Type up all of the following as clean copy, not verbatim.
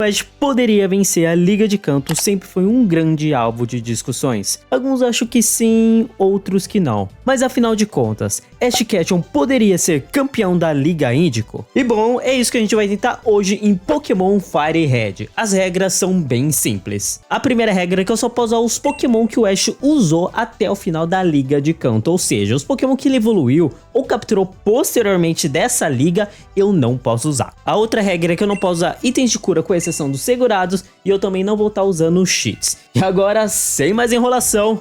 O Ash poderia vencer a Liga de Kanto sempre foi um grande alvo de discussões. Alguns acham que sim, outros que não. Mas afinal de contas, Ash Ketchum poderia ser campeão da Liga Índico? E bom, é isso que a gente vai tentar hoje em Pokémon Fire Red. As regras são bem simples. A primeira regra é que eu só posso usar os Pokémon que o Ash usou até o final da Liga de Kanto, ou seja, os Pokémon que ele evoluiu ou capturou posteriormente dessa liga, eu não posso usar. A outra regra é que eu não posso usar itens de cura com exceção dos segurados e eu também não vou estar usando cheats. E agora, sem mais enrolação,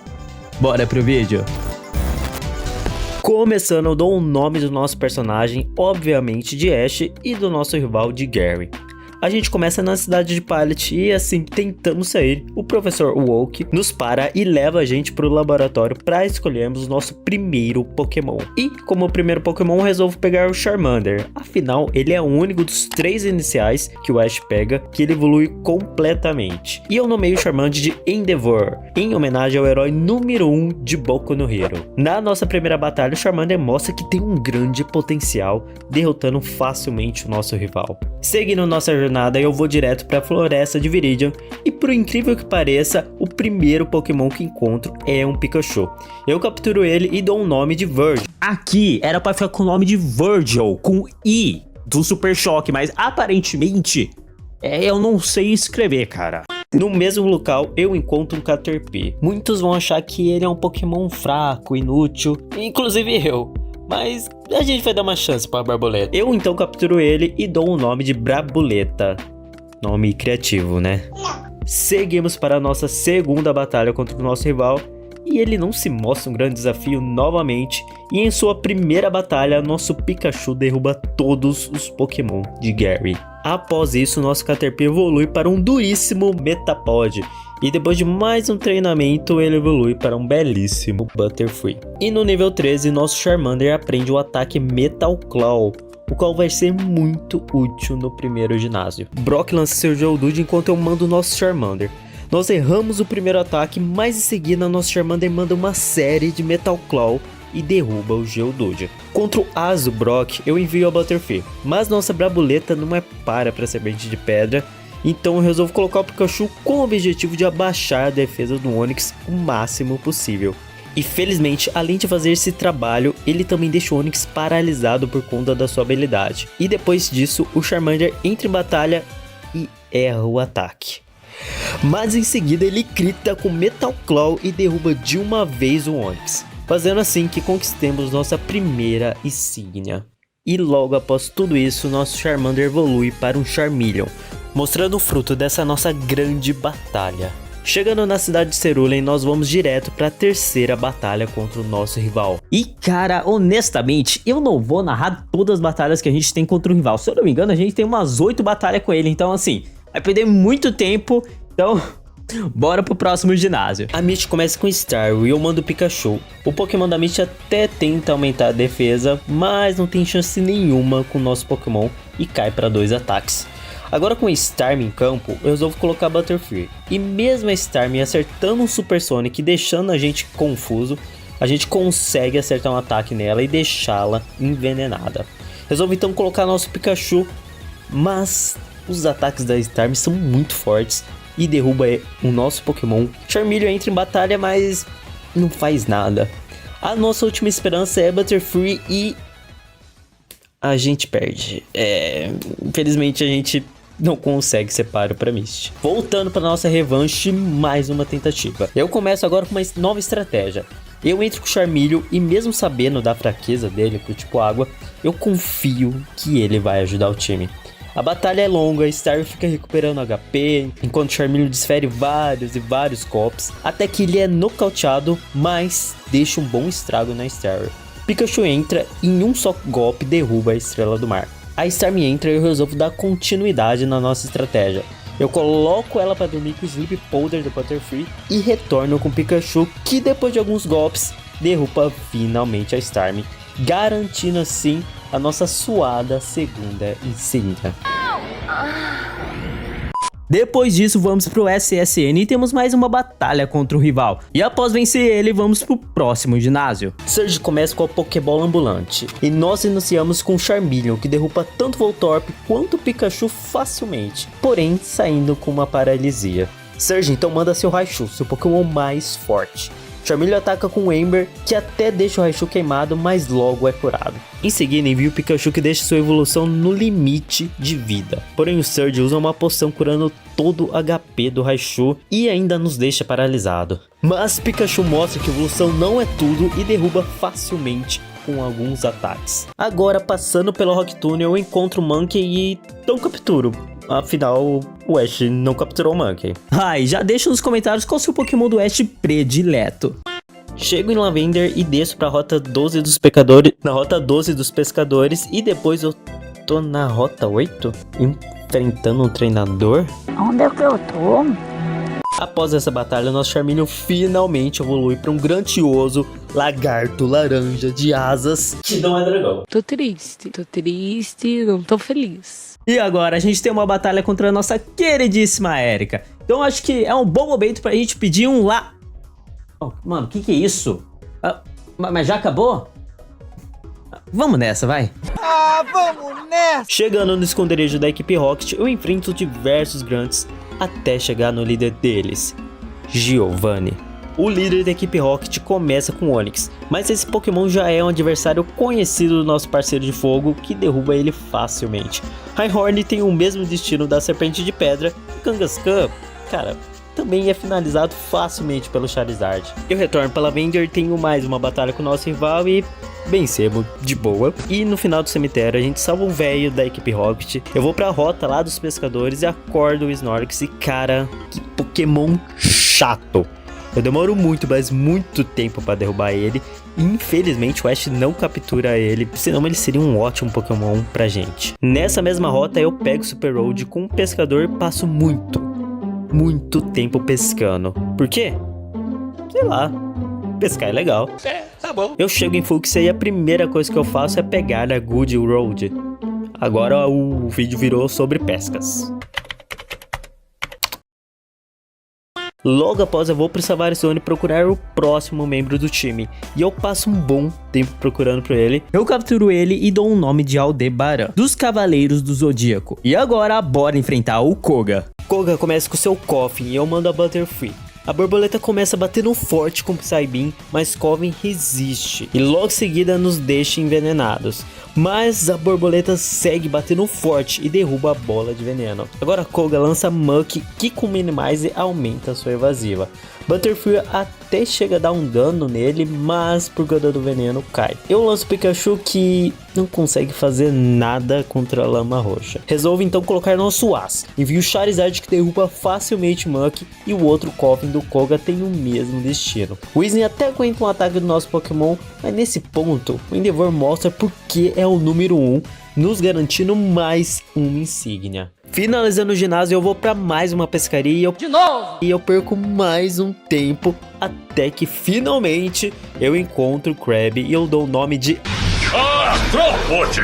bora pro vídeo. Começando, eu dou o nome do nosso personagem, obviamente de Ash, e do nosso rival de Gary. A gente começa na cidade de Pallet e assim, tentando sair, o professor Woke nos para e leva a gente para o laboratório para escolhermos o nosso primeiro Pokémon. E como o primeiro Pokémon, resolvo pegar o Charmander, afinal ele é o único dos 3 iniciais que o Ash pega que ele evolui completamente. E eu nomeio o Charmander de Endeavor, em homenagem ao herói número 1 de Boku no Hero. Na nossa primeira batalha, o Charmander mostra que tem um grande potencial, derrotando facilmente o nosso rival. Seguindo nossa jornada, eu vou direto para a floresta de Viridian e, por incrível que pareça, o primeiro Pokémon que encontro é um Pikachu. Eu capturo ele e dou o nome de Virgil. Aqui era para ficar com o nome de Virgil, com I, do Super Choque, mas aparentemente eu não sei escrever, cara. No mesmo local, eu encontro um Caterpie. Muitos vão achar que ele é um Pokémon fraco, inútil, inclusive eu. Mas a gente vai dar uma chance para a Braboleta. Eu então capturo ele e dou o nome de Braboleta. Nome criativo, né? Seguimos para a nossa segunda batalha contra o nosso rival. E ele não se mostra um grande desafio novamente. E em sua primeira batalha, nosso Pikachu derruba todos os Pokémon de Gary. Após isso, nosso Caterpie evolui para um duríssimo Metapod. E depois de mais um treinamento, ele evolui para um belíssimo Butterfree. E no nível 13, nosso Charmander aprende o ataque Metal Claw, o qual vai ser muito útil no primeiro ginásio. Brock lança seu Geodude enquanto eu mando o nosso Charmander. Nós erramos o primeiro ataque, mas em seguida nosso Charmander manda uma série de Metal Claw e derruba o Geodude. Contra o Azo Brock, eu envio a Butterfree, mas nossa Braboleta não é para serpente de pedra. Então eu resolvo colocar o Pikachu com o objetivo de abaixar a defesa do Onix o máximo possível. E felizmente, além de fazer esse trabalho, ele também deixa o Onix paralisado por conta da sua habilidade. E depois disso, o Charmander entra em batalha e erra o ataque. Mas em seguida ele crita com Metal Claw e derruba de uma vez o Onix, fazendo assim que conquistemos nossa primeira insígnia. E logo após tudo isso, nosso Charmander evolui para um Charmeleon, mostrando o fruto dessa nossa grande batalha. Chegando na cidade de Cerulean, nós vamos direto para a terceira batalha contra o nosso rival. E cara, honestamente, eu não vou narrar todas as batalhas que a gente tem contra o rival. Se eu não me engano, a gente tem umas 8 batalhas com ele, então assim, vai perder muito tempo, então bora pro próximo ginásio. A Misty começa com Staryu e eu mando o Pikachu. O Pokémon da Misty até tenta aumentar a defesa, mas não tem chance nenhuma com o nosso Pokémon e cai para 2 ataques. Agora com a Starmie em campo, eu resolvo colocar a Butterfree. E mesmo a Starmie acertando um Super Sonic e deixando a gente confuso, a gente consegue acertar um ataque nela e deixá-la envenenada. Resolvo então colocar nosso Pikachu, mas os ataques da Starmie são muito fortes e derruba o nosso Pokémon. Charmeleon entra em batalha, mas não faz nada. A nossa última esperança é Butterfree e a gente perde. Infelizmente a gente não consegue ser páreo para Misty. Voltando para nossa revanche, mais uma tentativa. Eu começo agora com uma nova estratégia. Eu entro com o Charmeleon e mesmo sabendo da fraqueza dele pro tipo água, eu confio que ele vai ajudar o time. A batalha é longa, Staryu fica recuperando HP, enquanto Charmeleon desfere vários e vários golpes, até que ele é nocauteado, mas deixa um bom estrago na Staryu. Pikachu entra e em um só golpe derruba a Estrela do Mar. A Starmie entra e eu resolvo dar continuidade na nossa estratégia. Eu coloco ela para dormir com o Sleep Powder do Butterfree e retorno com o Pikachu, que depois de alguns golpes derruba finalmente a Starmie, garantindo assim a nossa suada segunda insígnia. Depois disso, vamos pro SSN e temos mais uma batalha contra o rival. E após vencer ele, vamos pro próximo ginásio. Surge começa com a Pokébola ambulante. E nós iniciamos com o Charmeleon, que derruba tanto Voltorb quanto o Pikachu facilmente. Porém, saindo com uma paralisia. Surge então manda seu Raichu, seu Pokémon mais forte. Charmeleon ataca com o Ember, que até deixa o Raichu queimado, mas logo é curado. Em seguida envia o Pikachu, que deixa sua evolução no limite de vida. Porém o Surge usa uma poção curando todo o HP do Raichu e ainda nos deixa paralisado. Mas Pikachu mostra que a evolução não é tudo e derruba facilmente com alguns ataques. Agora passando pelo Rock Tunnel eu encontro o Monkey e então capturo. Afinal, o Ash não capturou o Monkey. E já deixa nos comentários qual é o seu Pokémon do Ash predileto. Chego em Lavender e desço pra rota 12 dos pescadores. Na rota 12 dos pescadores. E depois eu tô na rota 8? Enfrentando um treinador? Onde é que eu tô? Após essa batalha, nosso Charmeleon finalmente evolui para um grandioso lagarto laranja de asas que não é dragão. Tô triste, não tô feliz. E agora a gente tem uma batalha contra a nossa queridíssima Erika. Então acho que é um bom momento pra gente pedir um lá... Oh, mano, que é isso? Mas já acabou? Vamos nessa, vai. Vamos nessa! Chegando no esconderijo da equipe Rocket, eu enfrento diversos Grunts até chegar no líder deles, Giovanni. O líder da equipe Rocket começa com Onix, mas esse Pokémon já é um adversário conhecido do nosso parceiro de fogo, que derruba ele facilmente. Rhyhorn tem o mesmo destino da Serpente de Pedra, e Kangaskhan, cara, também é finalizado facilmente pelo Charizard. Eu retorno para Lavender, tenho mais uma batalha com o nosso rival e vencemos de boa. E no final do cemitério a gente salva o velho da equipe Rocket. Eu vou pra rota lá dos pescadores e acordo o Snorlax e cara, que Pokémon chato. Eu demoro muito, mas muito tempo pra derrubar ele. E infelizmente o Ash não captura ele, senão ele seria um ótimo Pokémon pra gente. Nessa mesma rota eu pego o Super Road com um pescador e passo muito tempo pescando. Por quê? Sei lá. Pescar é legal. Tá bom. Eu chego em Fuxia e a primeira coisa que eu faço é pegar a Good Road. Agora o vídeo virou sobre pescas. Logo após eu vou pro Savaris Zone procurar o próximo membro do time. E eu passo um bom tempo procurando por ele. Eu capturo ele e dou um nome de Aldebaran, dos Cavaleiros do Zodíaco. E agora bora enfrentar o Koga. Koga começa com seu Koffing e eu mando a Butterfree. A borboleta começa batendo forte com o Psybeam, mas Koffing resiste e logo em seguida nos deixa envenenados. Mas a borboleta segue batendo forte e derruba a bola de veneno. Agora Koga lança Muck, que com Minimize aumenta a sua evasiva. Butterfree até chega a dar um dano nele, mas por conta do veneno cai. Eu lanço Pikachu, que não consegue fazer nada contra a lama roxa. Resolvo então colocar nosso As. Envio o Charizard, que derruba facilmente Muck, e o outro Koffing do Koga tem o mesmo destino. O Weezing até aguenta um ataque do nosso Pokémon, mas nesse ponto o Endeavor mostra porque é o número 1, nos garantindo mais uma insígnia. Finalizando o ginásio, eu vou pra mais uma pescaria e eu perco mais um tempo até que finalmente eu encontro o Krabby e eu dou o nome de Arthropode.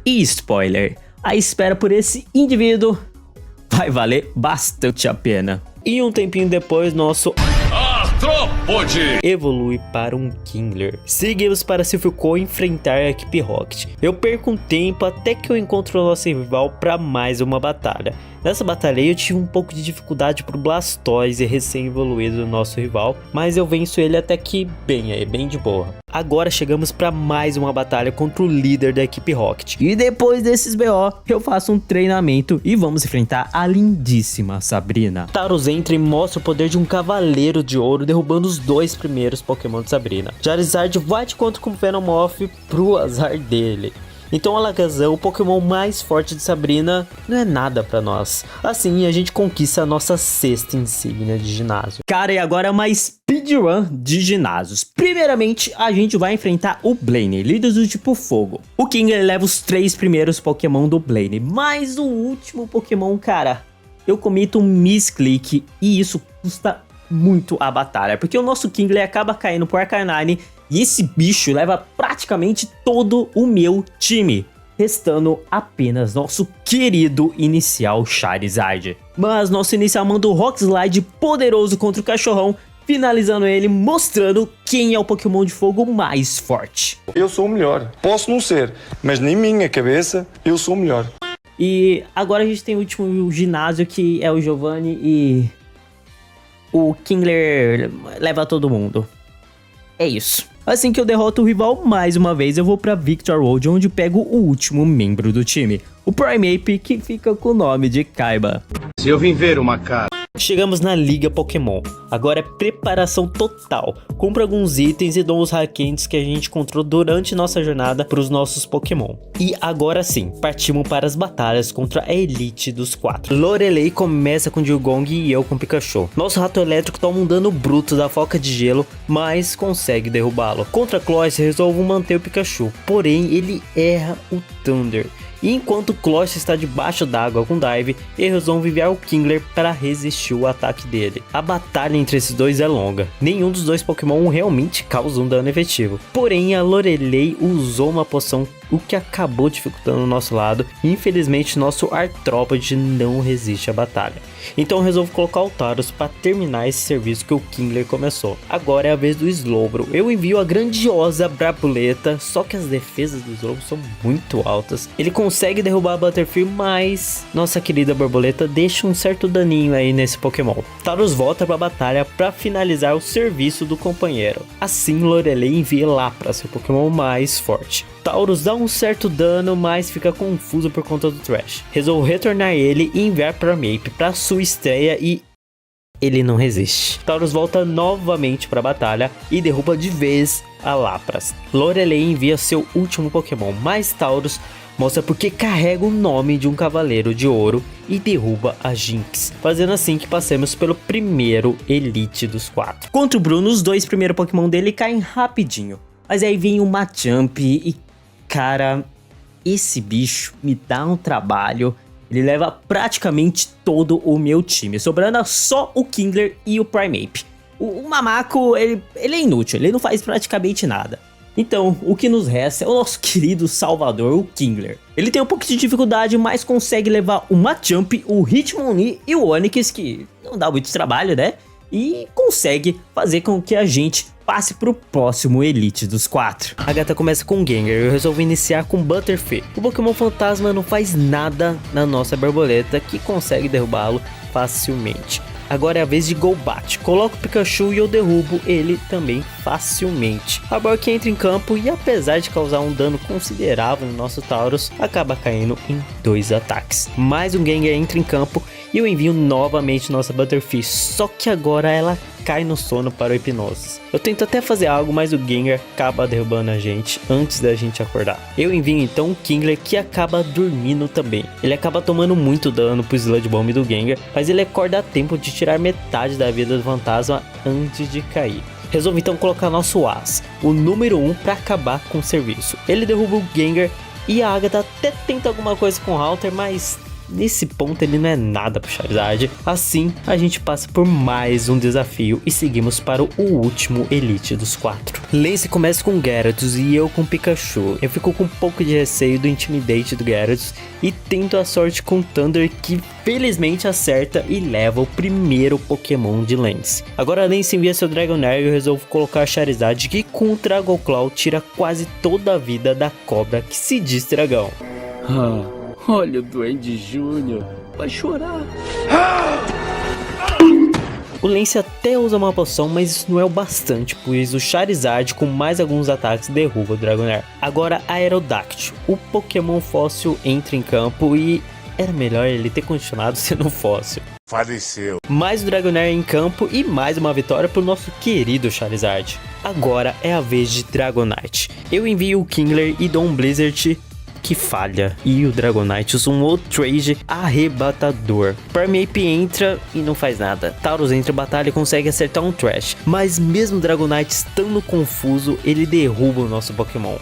E spoiler, a espera por esse indivíduo vai valer bastante a pena. E um tempinho depois, nosso Arthropode evolui para um Kingler. Seguimos para Silphco enfrentar a equipe Rocket. Eu perco um tempo até que eu encontro o nosso rival para mais uma batalha. Nessa batalha eu tive um pouco de dificuldade pro Blastoise recém-evoluído do nosso rival, mas eu venço ele até que bem de boa. Agora chegamos para mais uma batalha contra o líder da equipe Rocket. E depois desses BO, eu faço um treinamento e vamos enfrentar a lindíssima Sabrina. Tauros entra e mostra o poder de um cavaleiro de ouro, derrubando os dois primeiros Pokémon de Sabrina. Charizard vai de conta com o Venomoth pro azar dele. Então Alakazam, o Pokémon mais forte de Sabrina, não é nada pra nós. Assim a gente conquista a nossa sexta insígnia de ginásio. Cara, e agora é uma speedrun de ginásios. Primeiramente, a gente vai enfrentar o Blaine, líder do tipo fogo. O King leva os 3 primeiros Pokémon do Blaine, mas o último Pokémon, cara, eu comito um misclick e isso custa muito a batalha, porque o nosso Kingler acaba caindo por Arcanine e esse bicho leva praticamente todo o meu time. restando apenas nosso querido inicial Charizard. Mas nosso inicial manda o Rock Slide poderoso contra o cachorrão, finalizando ele, mostrando quem é o Pokémon de fogo mais forte. Eu sou o melhor. Posso não ser, mas na minha cabeça eu sou o melhor. E agora a gente tem o último ginásio, que é o Giovanni, e o Kingler leva todo mundo. É isso. Assim que eu derroto o rival mais uma vez, eu vou pra Victor Road, onde pego o último membro do time, o Primeape, que fica com o nome de Kaiba. Se eu vim ver uma cara. Chegamos na Liga Pokémon, agora é preparação total. Compra alguns itens e dou os Hackentes que a gente encontrou durante nossa jornada para os nossos Pokémon. E agora sim, partimos para as batalhas contra a elite dos 4. Lorelei começa com Dewgong e eu com Pikachu. Nosso rato elétrico toma um dano bruto da foca de gelo, mas consegue derrubá-lo. Contra Cloyce, resolvo manter o Pikachu, porém ele erra o Thunder. E enquanto Cloyce está debaixo d'água com Dive, eu resolvo enviar o Kingler para resistir o ataque dele. A batalha entre esses dois é longa, nenhum dos dois Pokémon realmente causa um dano efetivo. Porém, a Lorelei usou uma poção, o que acabou dificultando o nosso lado, e infelizmente nosso Arthropod não resiste à batalha. Então eu resolvo colocar o Tauros para terminar esse serviço que o Kingler começou. Agora é a vez do Slowbro. Eu envio a grandiosa Brabuleta, só que as defesas do Slowbro são muito altas. Ele consegue derrubar a Butterfree, mas nossa querida borboleta deixa um certo daninho aí nesse Pokémon. Tauros volta para a batalha para finalizar o serviço do companheiro. Assim, Lorelei envia Lapras, seu Pokémon mais forte. Tauros dá um certo dano, mas fica confuso por conta do Thrash. Resolvo retornar ele e enviar para Mape para sua estreia e ele não resiste. Tauros volta novamente para a batalha e derruba de vez a Lapras. Lorelei envia seu último Pokémon, mas Tauros mostra porque carrega o nome de um cavaleiro de ouro e derruba a Jynx, fazendo assim que passemos pelo primeiro Elite dos 4. Contra o Bruno, os dois primeiros Pokémon dele caem rapidinho, mas aí vem o Machamp e cara, esse bicho me dá um trabalho. Ele leva praticamente todo o meu time, sobrando só o Kingler e o Primeape. O Mamaco, ele é inútil, ele não faz praticamente nada. Então, o que nos resta é o nosso querido salvador, o Kingler. Ele tem um pouco de dificuldade, mas consegue levar o Machamp, o Hitmonlee e o Onix, que não dá muito trabalho, né? E consegue fazer com que a gente passe pro próximo Elite dos 4. A gata começa com Gengar e eu resolvo iniciar com Butterfree. O Pokémon Fantasma não faz nada na nossa borboleta, que consegue derrubá-lo facilmente. Agora é a vez de Golbat. Coloco o Pikachu e eu derrubo ele também facilmente. A Bork entra em campo e apesar de causar um dano considerável no nosso Tauros, acaba caindo em 2 ataques. Mais um Gengar entra em campo e eu envio novamente nossa Butterfree, só que agora ela cai no sono para o Hipnosis. Eu tento até fazer algo, mas o Gengar acaba derrubando a gente antes da gente acordar. Eu envio então o Kingler, que acaba dormindo também. Ele acaba tomando muito dano pro Sludge Bomb do Gengar, mas ele acorda a tempo de tirar metade da vida do fantasma antes de cair. Resolvo então colocar nosso As, o número 1, para acabar com o serviço. Ele derruba o Gengar e a Agatha até tenta alguma coisa com o Halter, mas nesse ponto ele não é nada pro Charizard. Assim a gente passa por mais um desafio e seguimos para o último Elite dos 4. Lance começa com Gyarados e eu com Pikachu. Eu fico com um pouco de receio do Intimidate do Gyarados e tento a sorte com Thunder, que felizmente acerta e leva o primeiro Pokémon de Lance. Agora Lance envia seu Dragonair e eu resolvo colocar Charizard, que com o Dragon Claw tira quase toda a vida da cobra que se diz dragão. Olha o Duende Júnior, vai chorar. O Lance até usa uma poção, mas isso não é o bastante, pois o Charizard com mais alguns ataques derruba o Dragonair. Agora Aerodactyl, o Pokémon fóssil, entra em campo e era melhor ele ter continuado sendo fóssil. Faleceu. Mais o Dragonair em campo e mais uma vitória pro nosso querido Charizard. Agora é a vez de Dragonite. Eu envio o Kingler e dou um Blizzard, que falha, e o Dragonite usa um Outrage arrebatador. Primeape entra e não faz nada. Tauros entra em batalha e consegue acertar um Thrash, mas mesmo o Dragonite estando confuso, ele derruba o nosso Pokémon.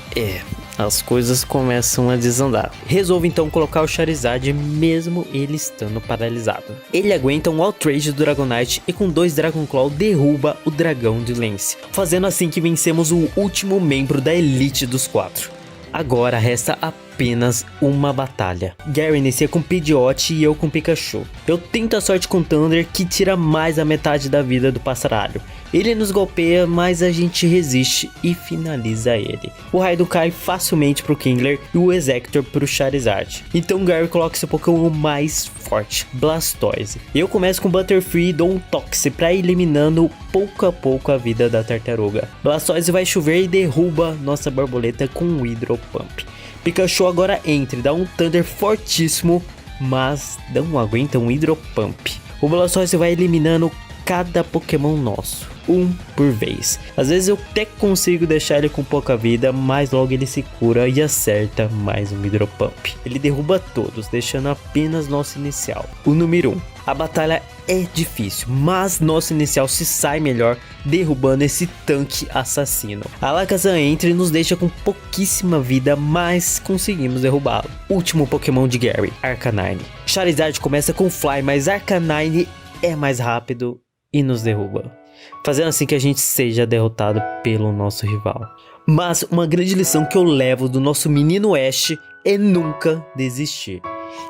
As coisas começam a desandar. Resolvo então colocar o Charizard mesmo ele estando paralisado. Ele aguenta um Outrage do Dragonite e com 2 Dragon Claw derruba o dragão de Lance, fazendo assim que vencemos o último membro da Elite dos 4. Agora resta apenas uma batalha. Gary inicia com Pidgeot e eu com Pikachu. Eu tento a sorte com Thunder, que tira mais da metade da vida do passaralho. Ele nos golpeia, mas a gente resiste e finaliza ele. O Raidon cai facilmente pro Kingler e o Exector pro Charizard. Então Gary coloca seu Pokémon mais forte, Blastoise. Eu começo com Butterfree e dou um Toxic pra ir eliminando pouco a pouco a vida da tartaruga. Blastoise vai chover e derruba nossa borboleta com um Hydro Pump. Pikachu agora entra e dá um Thunder fortíssimo, mas não aguenta um Hydro Pump. O Blastoise vai eliminando cada Pokémon nosso, um por vez. Às vezes eu até consigo deixar ele com pouca vida, mas logo ele se cura e acerta mais um Hydro Pump. Ele derruba todos, deixando apenas nosso inicial, o número 1. A batalha é difícil, mas nosso inicial se sai melhor, derrubando esse tanque assassino. A Alakazam entra e nos deixa com pouquíssima vida, mas conseguimos derrubá-lo. Último Pokémon de Gary, Arcanine. Charizard começa com Fly, mas Arcanine é mais rápido e nos derruba, fazendo assim que a gente seja derrotado pelo nosso rival. Mas uma grande lição que eu levo do nosso menino Ash é nunca desistir.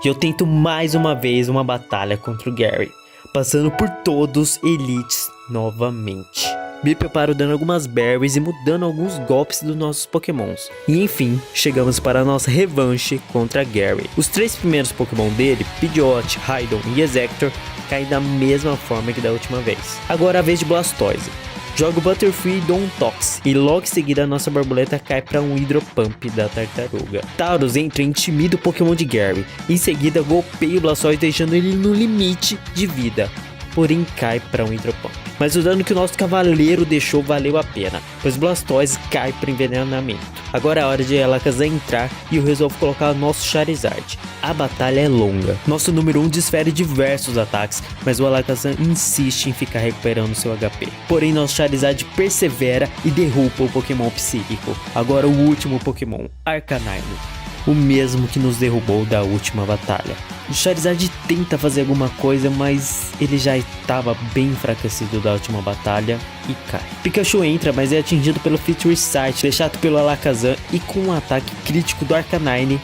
E eu tento mais uma vez uma batalha contra o Gary, passando por todos elites novamente. Me preparo dando algumas berries e mudando alguns golpes dos nossos pokémons. E enfim, chegamos para a nossa revanche contra Gary. Os 3 primeiros pokémon dele, Pidgeot, Raidon e Exector, caem da mesma forma que da última vez. Agora a vez de Blastoise. Jogo Butterfree e dou um Tox, e logo em seguida a nossa borboleta cai para um Hydro Pump da tartaruga. Tauros entra e intimida o Pokémon de Gary. Em seguida golpeia o Blastoise deixando ele no limite de vida, porém cai para um Hydro Pump. Mas o dano que o nosso cavaleiro deixou valeu a pena, pois Blastoise cai para envenenamento. Agora é a hora de Alakazam entrar e eu resolvo colocar o nosso Charizard. A batalha é longa. Nosso número 1 desfere diversos ataques, mas o Alakazam insiste em ficar recuperando seu HP. Porém nosso Charizard persevera e derruba o Pokémon psíquico. Agora o último Pokémon, Arcanine, o mesmo que nos derrubou da última batalha. O Charizard tenta fazer alguma coisa, mas ele já estava bem enfraquecido da última batalha e cai. Pikachu entra, mas é atingido pelo Fit Restart, deixado pelo Alakazam, e com um ataque crítico do Arcanine,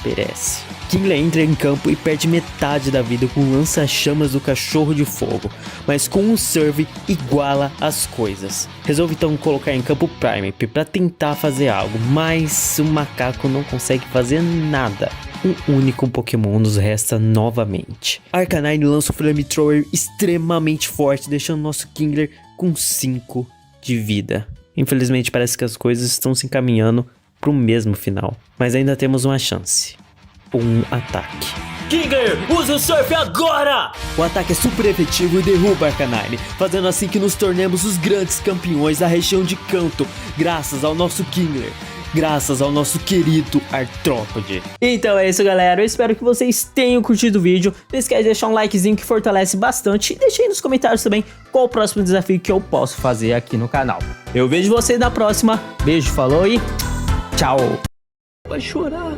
perece. Kingler entra em campo e perde metade da vida com o lança-chamas do Cachorro de Fogo, mas com um Surf iguala as coisas. Resolve então colocar em campo Primeape para tentar fazer algo, mas o macaco não consegue fazer nada. Um único Pokémon nos resta novamente. Arcanine lança o Flamethrower extremamente forte, deixando nosso Kingler com 5 de vida. Infelizmente parece que as coisas estão se encaminhando para o mesmo final, mas ainda temos uma chance. Um ataque. Kingler, use o Surf agora! O ataque é super efetivo e derruba Arcanine, fazendo assim que nos tornemos os grandes campeões da região de Kanto, graças ao nosso Kingler. Graças ao nosso querido Artrópode. Então é isso, galera. Eu espero que vocês tenham curtido o vídeo. Não esquece de deixar um likezinho que fortalece bastante. E deixe aí nos comentários também qual o próximo desafio que eu posso fazer aqui no canal. Eu vejo vocês na próxima. Beijo, falou e tchau. Vai chorar.